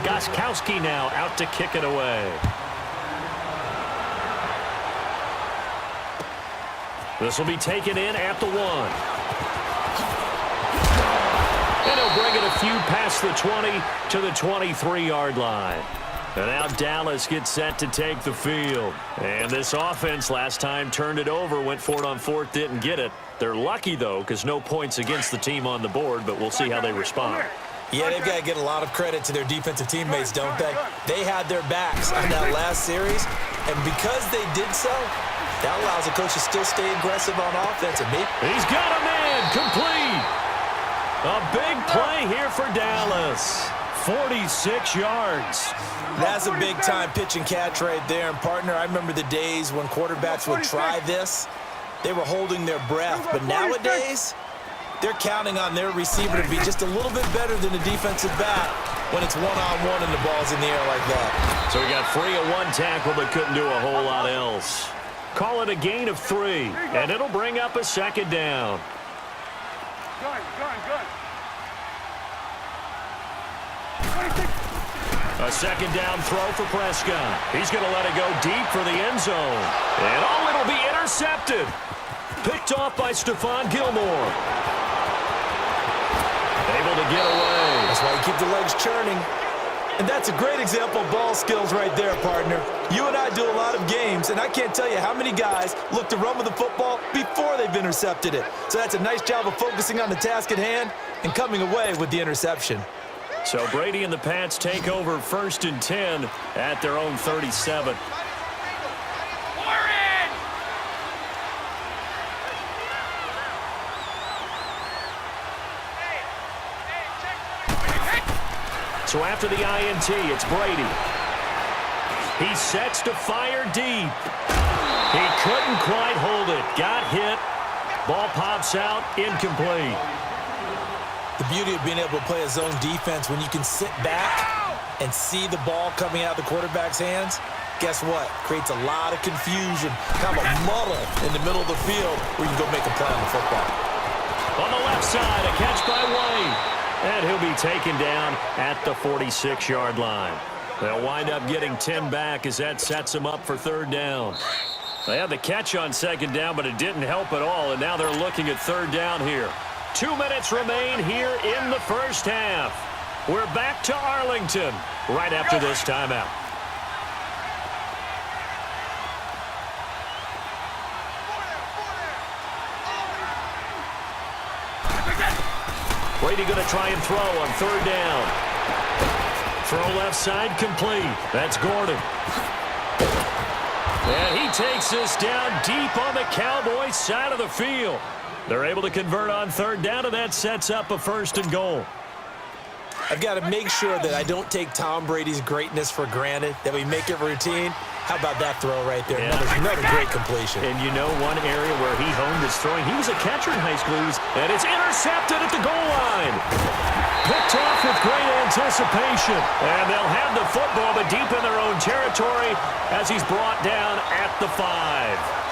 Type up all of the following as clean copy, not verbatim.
Gostkowski now out to kick it away. This will be taken in at the 1. And he'll bring it a few past the 20 to the 23-yard line. And now Dallas gets set to take the field. And this offense last time turned it over, went for it on 4th, didn't get it. They're lucky, though, because no points against the team on the board, but we'll see how they respond. Yeah, they've got to get a lot of credit to their defensive teammates, don't they? They had their backs on that last series, and because they did so, that allows the coach to still stay aggressive on offense. He's got a man complete. A big play here for Dallas. 46 yards. That's a big-time pitch and catch right there. And, partner, I remember the days when quarterbacks would try this. They were holding their breath. But nowadays, they're counting on their receiver to be just a little bit better than the defensive back when it's one-on-one and the ball's in the air like that. So he got free of one tackle but couldn't do a whole lot else. Call it a gain of 3, and it'll bring up a 2nd down. A 2nd down throw for Prescott. He's going to let it go deep for the end zone. And it'll be intercepted. Picked off by Stephon Gilmore. Able to get away. That's why you keep the legs churning. And that's a great example of ball skills right there, partner. You and I do a lot of games, and I can't tell you how many guys look to run with the football before they've intercepted it. So that's a nice job of focusing on the task at hand and coming away with the interception. So Brady and the Pats take over 1st and 10 at their own 37. So after the INT, it's Brady. He sets to fire deep. He couldn't quite hold it. Got hit. Ball pops out. Incomplete. The beauty of being able to play a zone defense when you can sit back and see the ball coming out of the quarterback's hands, guess what? Creates a lot of confusion, kind of a muddle in the middle of the field where you can go make a play on the football. On the left side, a catch by White. And he'll be taken down at the 46-yard line. They'll wind up getting 10 back as that sets them up for 3rd down. They had the catch on 2nd down, but it didn't help at all, and now they're looking at 3rd down here. 2 minutes remain here in the first half. We're back to Arlington right after this timeout. Brady going to try and throw on 3rd down. Throw left side complete. That's Gordon. And he takes this down deep on the Cowboys side of the field. They're able to convert on 3rd down, and that sets up a 1st and goal. I've got to make sure that I don't take Tom Brady's greatness for granted, that we make it routine. How about that throw right there? Yeah. Another great completion. And you know one area where he honed his throwing, he was a catcher in high school, and it's intercepted at the goal line. Picked off with great anticipation. And they'll have the football, but deep in their own territory as he's brought down at the 5.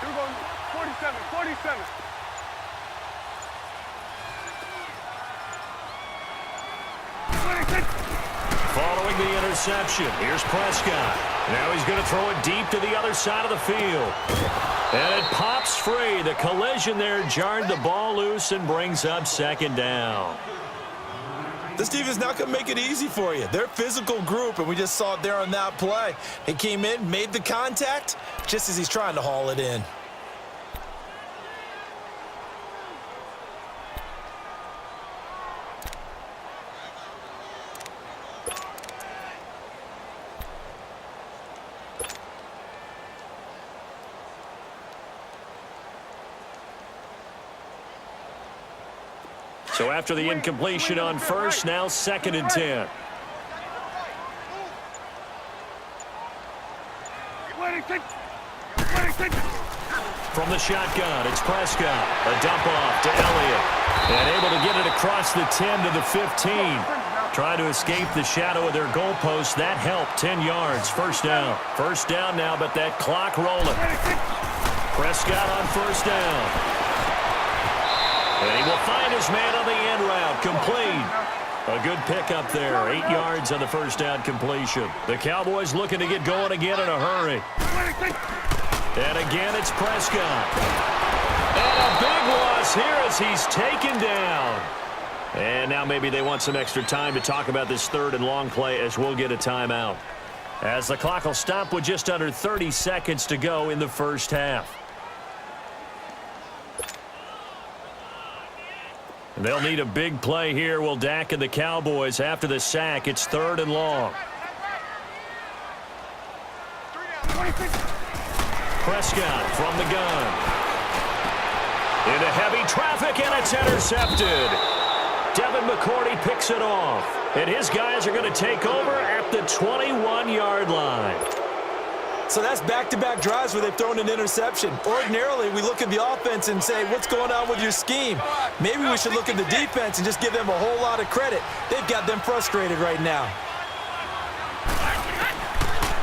We're going 47. Following the interception, here's Prescott. Now he's going to throw it deep to the other side of the field. And it pops free. The collision there jarred the ball loose and brings up 2nd down. This team is not going to make it easy for you. They're a physical group, and we just saw it there on that play. He came in, made the contact, just as he's trying to haul it in. So after the incompletion on 1st, now 2nd and 10. 26. 26. From the shotgun, it's Prescott. A dump off to Elliott. And able to get it across the 10 to the 15. Trying to escape the shadow of their goalpost. That helped. 10 yards. First down. First down now, but that clock rolling. Prescott on first down. And he will find his man on the end route. Complete. A good pickup there. 8 yards on the first down completion. The Cowboys looking to get going again in a hurry. And again, it's Prescott. And a big loss here as he's taken down. And now maybe they want some extra time to talk about this third and long play as we'll get a timeout. As the clock will stop with just under 30 seconds to go in the first half. And they'll need a big play here, will Dak and the Cowboys. After the sack, it's third and long. Prescott from the gun. Into heavy traffic, and it's intercepted. Devin McCourty picks it off. And his guys are going to take over at the 21-yard line. So that's back-to-back drives where they've thrown an interception. Ordinarily, we look at the offense and say, what's going on with your scheme? Maybe we should look at the defense and just give them a whole lot of credit. They've got them frustrated right now.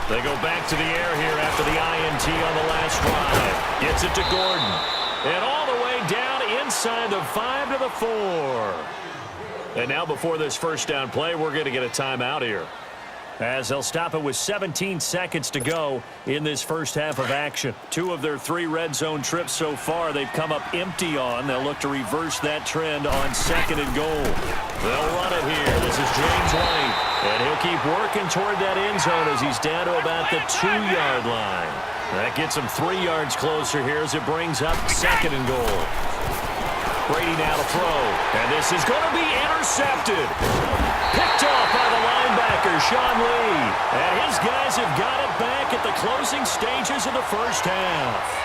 They go back to the air here after the INT on the last drive. Gets it to Gordon. And all the way down inside the 5 to the 4. And now before this first down play, we're going to get a timeout here. As they'll stop it with 17 seconds to go in this first half of action. 2 of their 3 red zone trips so far they've come up empty on. They'll look to reverse that trend on second and goal. They'll run it here. This is James White. And he'll keep working toward that end zone as he's down to about the 2-yard line. That gets him 3 yards closer here as it brings up second and goal. Brady now to throw. And this is going to be intercepted. Picked off by the linebacker, Sean Lee. And his guys have got it back at the closing stages of the first half.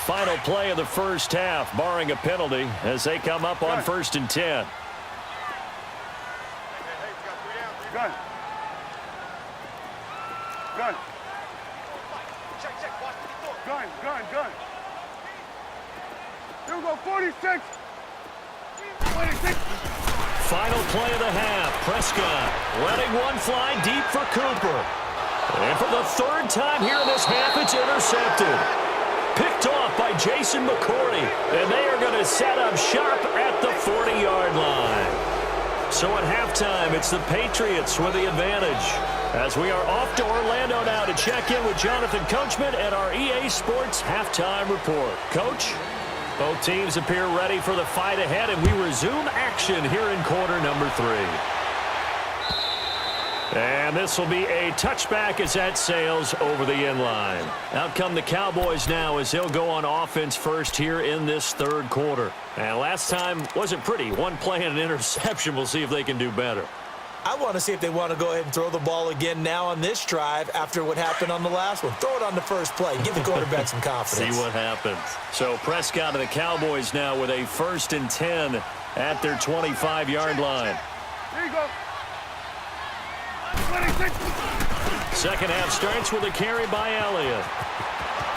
Final play of the first half, barring a penalty, as they come up on 1st and 10. Gun. Gun. Gun. Here we go, 46. 26. Final play of the half. Prescott letting one fly deep for Cooper. And for the 3rd time here in this half, it's intercepted. Picked off by Jason McCourty, and they are going to set up shop at the 40-yard line. So at halftime, it's the Patriots with the advantage. As we are off to Orlando now to check in with Jonathan Coachman at our EA Sports Halftime Report. Coach, both teams appear ready for the fight ahead, and we resume action here in quarter number 3. And this will be a touchback as that sails over the end line. Out come the Cowboys now as they'll go on offense first here in this 3rd quarter. And last time wasn't pretty. One play and an interception. We'll see if they can do better. I want to see if they want to go ahead and throw the ball again now on this drive after what happened on the last one. Throw it on the first play. Give the quarterback some confidence. See what happens. So Prescott and the Cowboys now with a 1st and 10 at their 25-yard line. Here you go. 26. Second half starts with a carry by Elliott.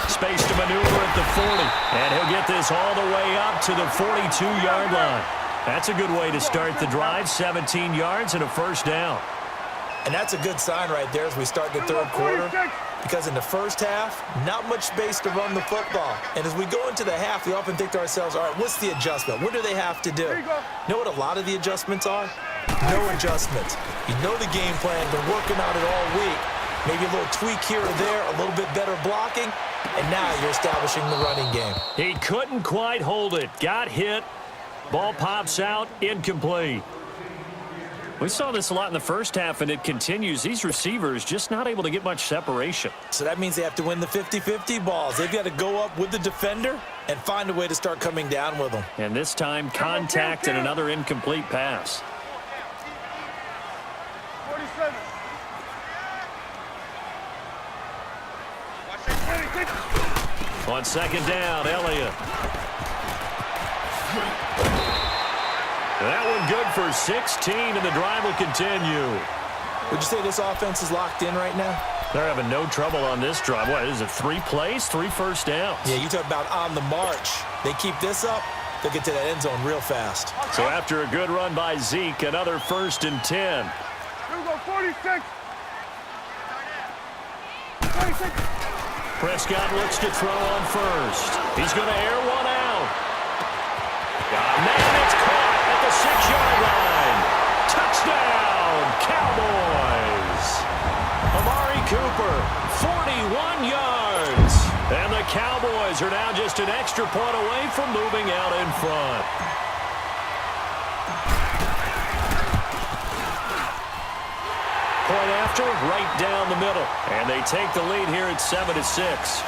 Space to maneuver at the 40. And he'll get this all the way up to the 42-yard line. That's a good way to start the drive. 17 yards and a first down. And that's a good sign right there as we start the 3rd quarter. Because in the first half, not much space to run the football. And as we go into the half, we often think to ourselves, all right, what's the adjustment? What do they have to do? You know what a lot of the adjustments are? No adjustments. You know the game plan, been working on it all week. Maybe a little tweak here or there, a little bit better blocking, and now you're establishing the running game. He couldn't quite hold it. Got hit. Ball pops out, incomplete. We saw this a lot in the first half, and it continues. These receivers just not able to get much separation. So that means they have to win the 50-50 balls. They've got to go up with the defender and find a way to start coming down with them. And this time, contact and another incomplete pass. 47. On second down, Elliott. That one good for 16, and the drive will continue. Would you say this offense is locked in right now? They're having no trouble on this drive. What is it, 3 plays, 3 first downs? Yeah, you talk about on the march. They keep this up, they'll get to that end zone real fast. So after a good run by Zeke, another 1st and 10. Here we go, 46. 46. Prescott looks to throw on first. He's going to air one out. Man, it's caught at the 6-yard line. Touchdown, Cowboys. Amari Cooper, 41 yards. And the Cowboys are now just an extra point away from moving out in front. Point after, right down the middle. And they take the lead here at 7-6.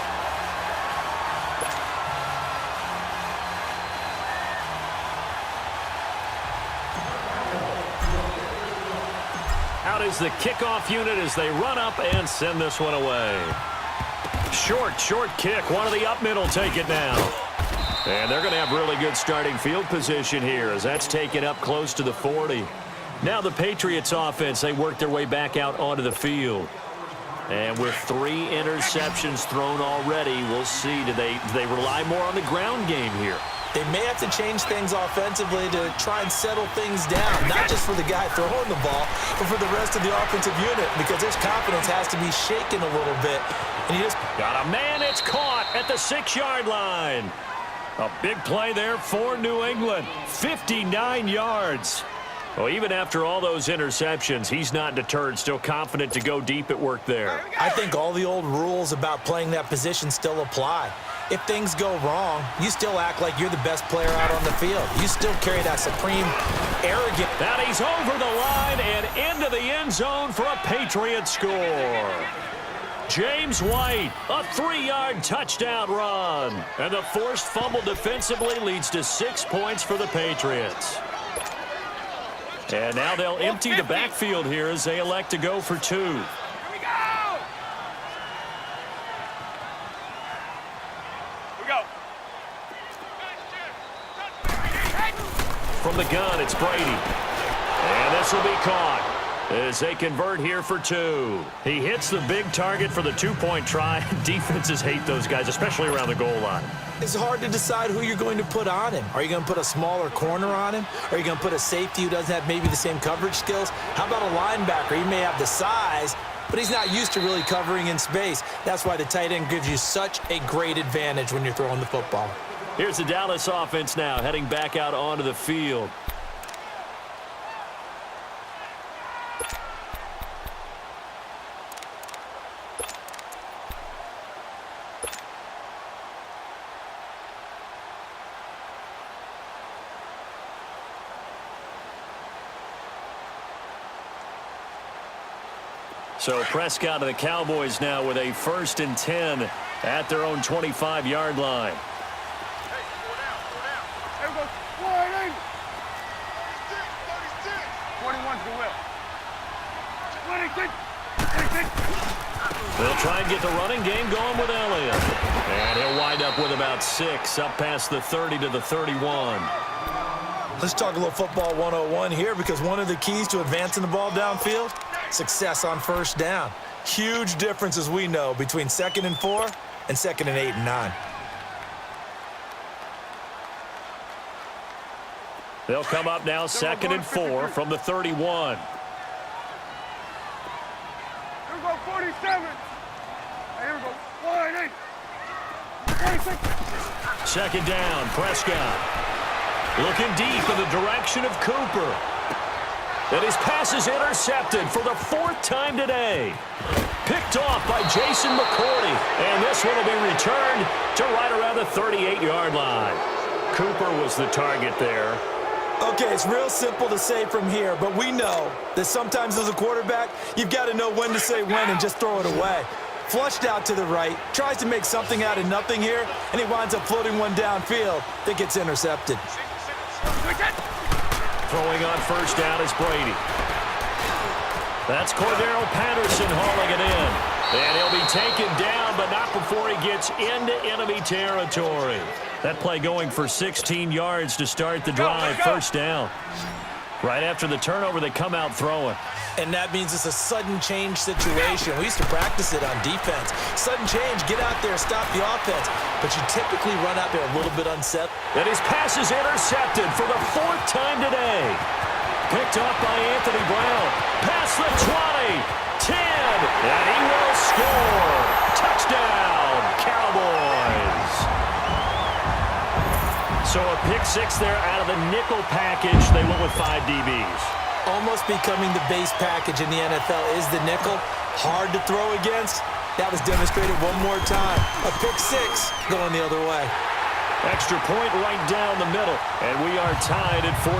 Out is the kickoff unit as they run up and send this one away. Short kick. One of the up middle take it now. And they're going to have really good starting field position here as that's taken up close to the 40. Now the Patriots offense, they work their way back out onto the field. And with 3 interceptions thrown already, we'll see. Do they rely more on the ground game here? They may have to change things offensively to try and settle things down, not just for the guy throwing the ball, but for the rest of the offensive unit, because his confidence has to be shaken a little bit. And he just got a man. It's caught at the 6-yard line. A big play there for New England. 59 yards. Well, even after all those interceptions, he's not deterred, still confident to go deep at work there. I think all the old rules about playing that position still apply. If things go wrong, you still act like you're the best player out on the field. You still carry that supreme, arrogant. Now he's over the line and into the end zone for a Patriot score. James White, a 3-yard touchdown run. And the forced fumble defensively leads to 6 points for the Patriots. And now they'll empty the backfield here as they elect to go for 2. Here we go. From the gun, it's Brady. And this will be caught as they convert here for 2. He hits the big target for the 2-point try. Defenses hate those guys, especially around the goal line. It's hard to decide who you're going to put on him. Are you going to put a smaller corner on him? Are you going to put a safety who doesn't have maybe the same coverage skills? How about a linebacker? He may have the size, but he's not used to really covering in space. That's why the tight end gives you such a great advantage when you're throwing the football. Here's the Dallas offense now heading back out onto the field. So Prescott of the Cowboys now with a 1st and 10 at their own 25-yard line. Hey, slow down. Here we go. Sliding. 21's the will. 26. They'll try and get the running game going with Elliott. And he'll wind up with about 6 up past the 30 to the 31. Let's talk a little football 101 here, because one of the keys to advancing the ball downfield, success on first down. Huge difference, as we know, between 2nd and 4 and 2nd and 8 and 9. They'll come up now 2nd and 4 from the 31. Here we go, 47. Hey, here we go, sliding. 26. 2nd down, Prescott. Looking deep in the direction of Cooper. And his pass is intercepted for the 4th time today. Picked off by Jason McCourty. And this one will be returned to right around the 38-yard line. Cooper was the target there. Okay, it's real simple to say from here, but we know that sometimes as a quarterback, you've got to know when to say when and just throw it away. Flushed out to the right, tries to make something out of nothing here, and he winds up floating one downfield that gets intercepted. Throwing on first down is Brady. That's Cordero Patterson hauling it in. And he'll be taken down, but not before he gets into enemy territory. That play going for 16 yards to start the drive. First down. Right after the turnover, they come out throwing. And that means it's a sudden change situation. We used to practice it on defense. Sudden change, get out there, stop the offense. But you typically run out there a little bit unsettled. And his pass is intercepted for the 4th time today. Picked up by Anthony Brown. Past the 20, 10, and he will score. Touchdown, Cowboys. So a pick 6 there out of the nickel package. They went with 5 DBs. Almost becoming the base package in the NFL is the nickel. Hard to throw against. That was demonstrated one more time. A pick 6 going the other way. Extra point right down the middle. And we are tied at 14.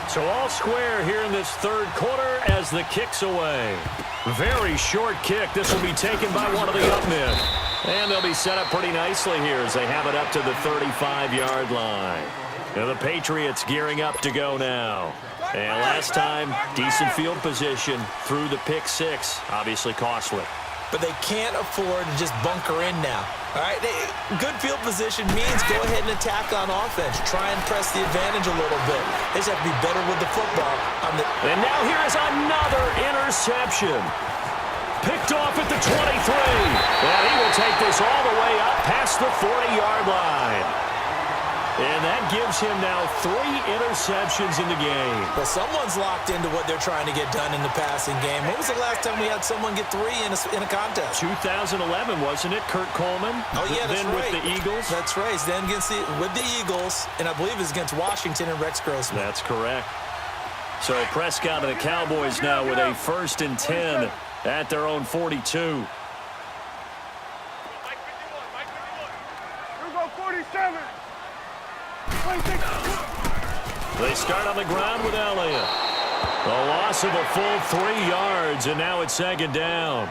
So all square here in this third quarter as the kick's away. Very short kick. This will be taken by one of the up men. And they'll be set up pretty nicely here as they have it up to the 35-yard line. Now the Patriots gearing up to go now. And last time, decent field position through the pick 6. Obviously costly. But they can't afford to just bunker in now. All right, good field position means go ahead and attack on offense. Try and press the advantage a little bit. They just have to be better with the football. And now here is another interception. Picked off at the 23. And he will take this all the way up past the 40-yard line. And that gives him now 3 interceptions in the game. Well, someone's locked into what they're trying to get done in the passing game. When was the last time we had someone get 3 in a contest? 2011, wasn't it? Kurt Coleman. Oh, yeah, that's then right. with the Eagles. That's right. Then with the Eagles, and I believe it's against Washington and Rex Grossman. That's correct. So Prescott and the Cowboys now with a 1st and 10 at their own 42. Here we go, 47. They start on the ground with Elliott. A loss of a full 3 yards, and now it's 2nd down.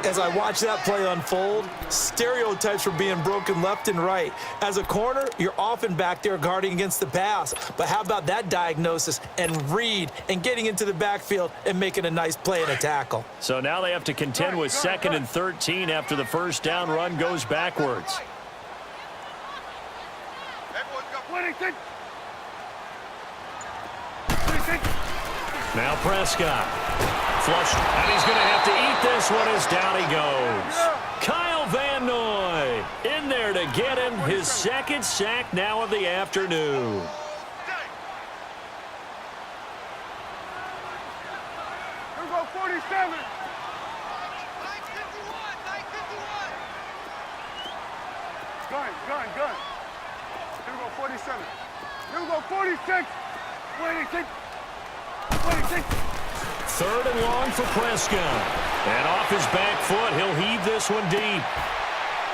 As I watch that play unfold, stereotypes were being broken left and right. As a corner, you're often back there guarding against the pass. But how about that diagnosis and read and getting into the backfield and making a nice play and a tackle? So now they have to contend with 2nd and 13 after the first down run goes backwards. Now Prescott. Flushed, and he's going to have to eat this one as down he goes. Kyle Van Noy in there to get him his 2nd sack now of the afternoon. Here we go, 47. Gun. Here we go, 47. Here we go, 46. 26. 26. 3rd and long for Prescott. And off his back foot, he'll heave this one deep.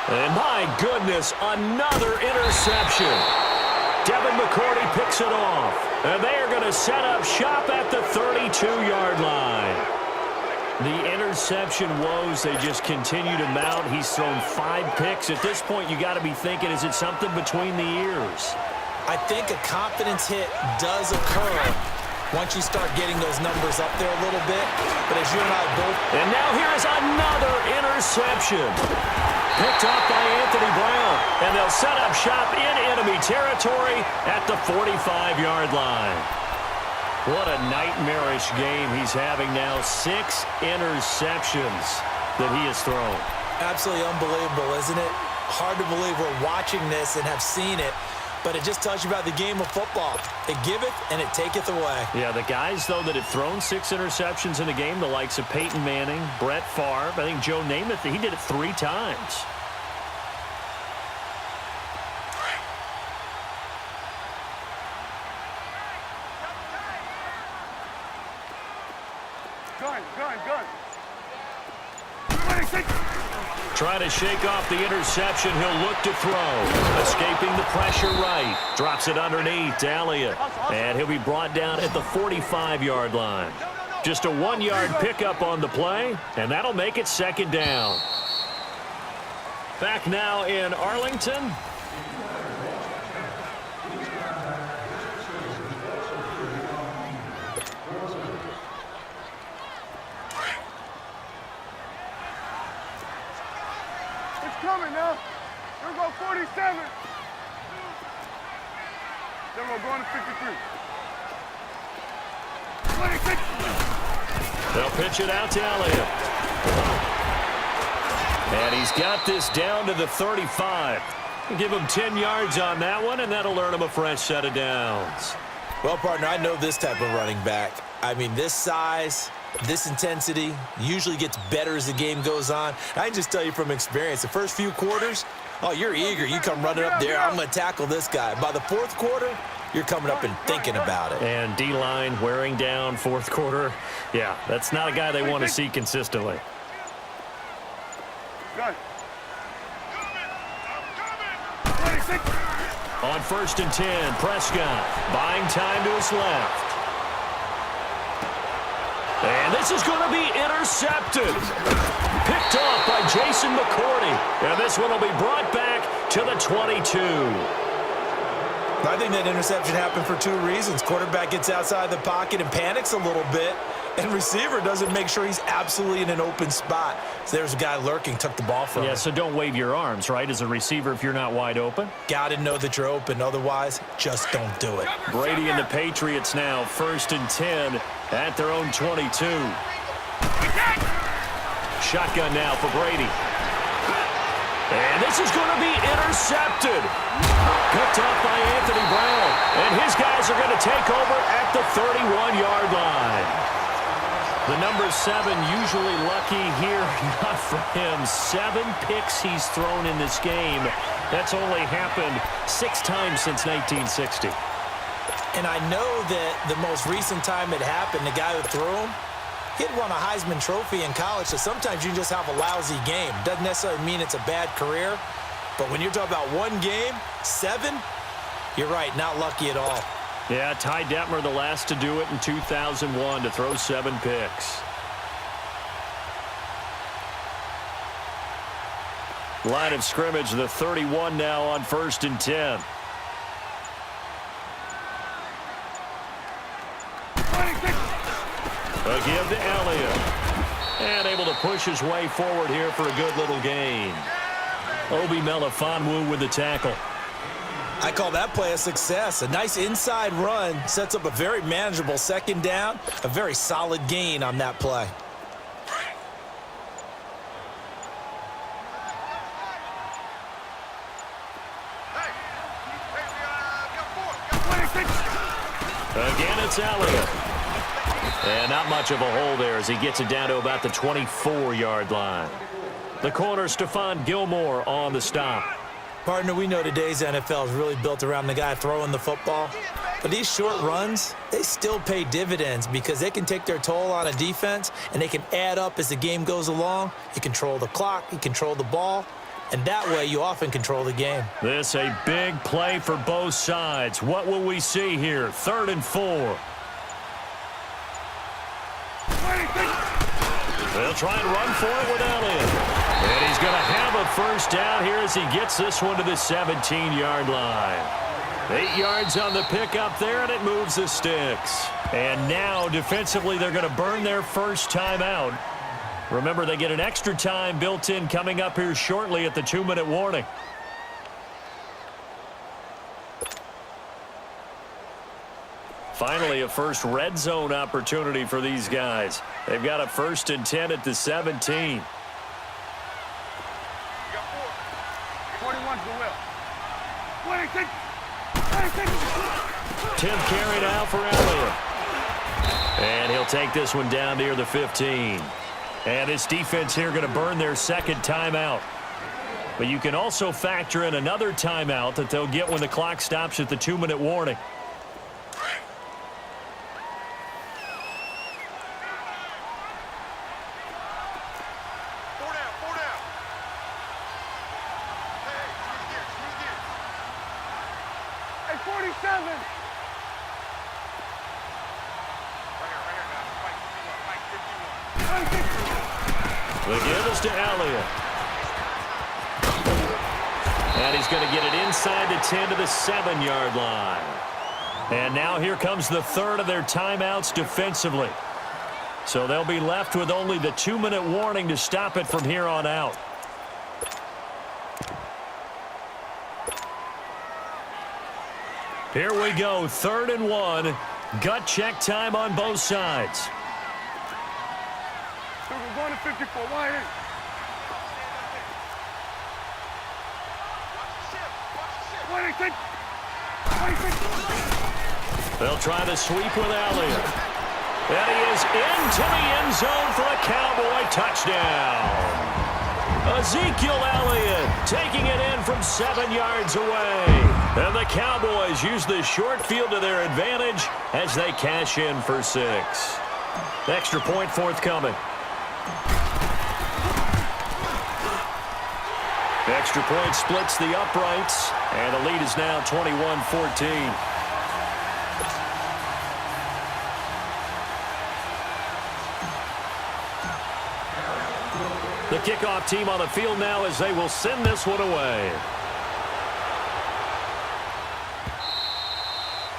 And my goodness, another interception. Devin McCourty picks it off. And they are going to set up shop at the 32-yard line. The interception woes, they just continue to mount. He's thrown 5 picks. At this point, you got to be thinking, is it something between the ears? I think a confidence hit does occur once you start getting those numbers up there a little bit. But as you and I both... And now here is another interception. Picked off by Anthony Brown. And they'll set up shop in enemy territory at the 45-yard line. What a nightmarish game he's having now. 6 interceptions that he has thrown. Absolutely unbelievable, isn't it? Hard to believe we're watching this and have seen it. But it just tells you about the game of football. It giveth and it taketh away. Yeah, the guys, though, that have thrown 6 interceptions in the game, the likes of Peyton Manning, Brett Favre, I think Joe Namath, he did it 3 times. Gun. Trying to shake off the interception. He'll look to throw. Escaping the pressure right. Drops it underneath to Elliott. And he'll be brought down at the 45-yard line. Just a 1-yard pickup on the play, and that'll make it 2nd down. Back now in Arlington. It's coming now. Here we go, 47. Then we're going to 53. 26. They'll pitch it out to Elliott. And he's got this down to the 35. Give him 10 yards on that one, and that'll earn him a fresh set of downs. Well, partner, I know this type of running back. I mean, this size, this intensity usually gets better as the game goes on. I can just tell you from experience, the first few quarters, oh, you're eager. You come running up there, I'm going to tackle this guy. By the fourth quarter, you're coming up and thinking about it. And D-line wearing down fourth quarter. Yeah, that's not a guy they want to see consistently. Got it. 26. On 1st and 10, Prescott buying time to his left. And this is going to be intercepted. Picked off by Jason McCourty. And this one will be brought back to the 22. I think that interception happened for two reasons. Quarterback gets outside the pocket and panics a little bit, and receiver doesn't make sure he's absolutely in an open spot. So there's a guy lurking, took the ball from him. Yeah, so don't wave your arms, right, as a receiver if you're not wide open. Got to know that you're open. Otherwise, just don't do it. Brady and the Patriots now 1st and 10 at their own 22. Shotgun now for Brady. And this is going to be intercepted. Picked off by Anthony Brown. And his guys are going to take over at the 31-yard line. The number 7 usually lucky here. Not for him. 7 picks he's thrown in this game. That's only happened 6 times since 1960. And I know that the most recent time it happened, the guy who threw him, he'd won a Heisman Trophy in college, so sometimes you just have a lousy game. Doesn't necessarily mean it's a bad career, but when you're talking about one game, 7, you're right, not lucky at all. Yeah, Ty Detmer, the last to do it in 2001, to throw 7 picks. Line of scrimmage, the 31 now on 1st and 10. A give to Elliott. And able to push his way forward here for a good little gain. Obi Melifonwu with the tackle. I call that play a success. A nice inside run sets up a very manageable 2nd down. A very solid gain on that play. Again, it's Elliott. And not much of a hole there as he gets it down to about the 24-yard line. The corner, Stephon Gilmore on the stop. Partner, we know today's NFL is really built around the guy throwing the football. But these short runs, they still pay dividends because they can take their toll on a defense and they can add up as the game goes along. You control the clock, you control the ball, and that way you often control the game. This a big play for both sides. What will we see here? 3rd and 4. They'll try and run for it with Elliott. And he's going to have a first down here as he gets this one to the 17-yard line. 8 yards on the pickup there, and it moves the sticks. And now, defensively, they're going to burn their first timeout. Remember, they get an extra time built in coming up here shortly at the 2-minute warning. Finally, a first red zone opportunity for these guys. They've got a 1st and 10 at the 17. 41's the will. 26. 10th carry now for Elliott. And he'll take this one down near the 15. And this defense here going to burn their 2nd timeout. But you can also factor in another timeout that they'll get when the clock stops at the 2-minute warning. The give is to Elliott. And he's going to get it inside the 10 to the 7-yard line. And now here comes the third of their timeouts defensively. So they'll be left with only the 2-minute warning to stop it from here on out. Here we go, 3rd and 1. Gut check time on both sides. We're going to 54. Wide in. They'll try the sweep with Elliott. And he is into the end zone for a Cowboy touchdown. Ezekiel Elliott taking it in from 7 yards away. And the Cowboys use this short field to their advantage as they cash in for 6. Extra point forthcoming. Extra point splits the uprights, and the lead is now 21-14. The kickoff team on the field now as they will send this one away.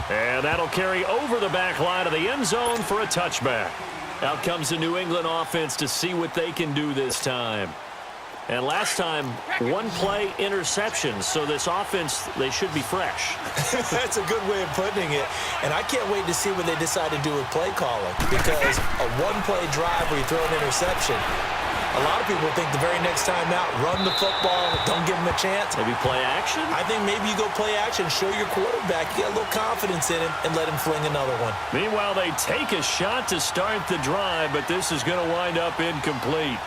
And that'll carry over the back line of the end zone for a touchback. Out comes the New England offense to see what they can do this time. And last time, 1-play interception. So this offense, they should be fresh. That's a good way of putting it. And I can't wait to see what they decide to do with play calling. Because a 1-play drive where you throw an interception, a lot of people think the very next time out, run the football, don't give them a chance. Maybe play action? I think maybe you go play action, show your quarterback, you get a little confidence in him, and let him fling another one. Meanwhile, they take a shot to start the drive, but this is going to wind up incomplete.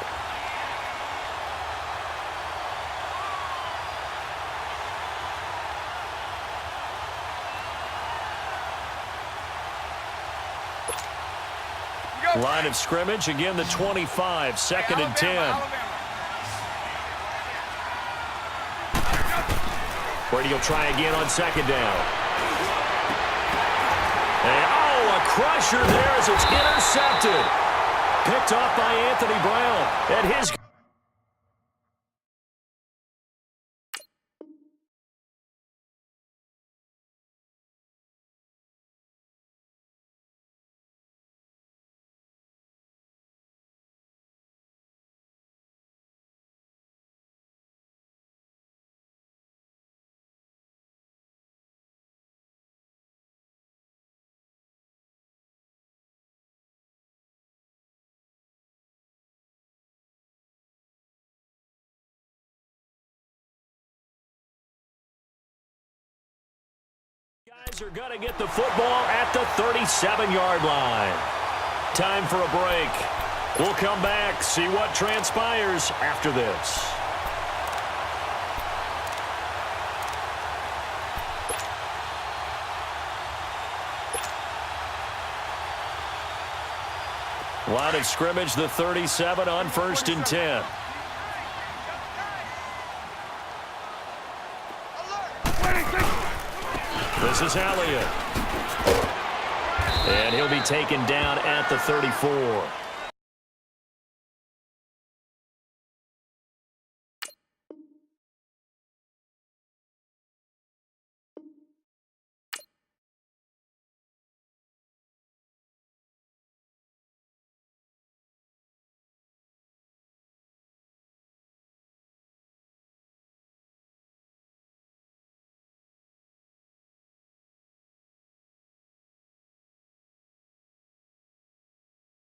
Line of scrimmage, again the 25, 2nd and 10. Brady will try again on 2nd down. And, a crusher there as it's intercepted. Picked off by Anthony Brown. And his... Guys are going to get the football at the 37-yard line. Time for a break. We'll come back, see what transpires after this. Line of scrimmage, the 37 on 1st and 10. This is Elliott. And he'll be taken down at the 34.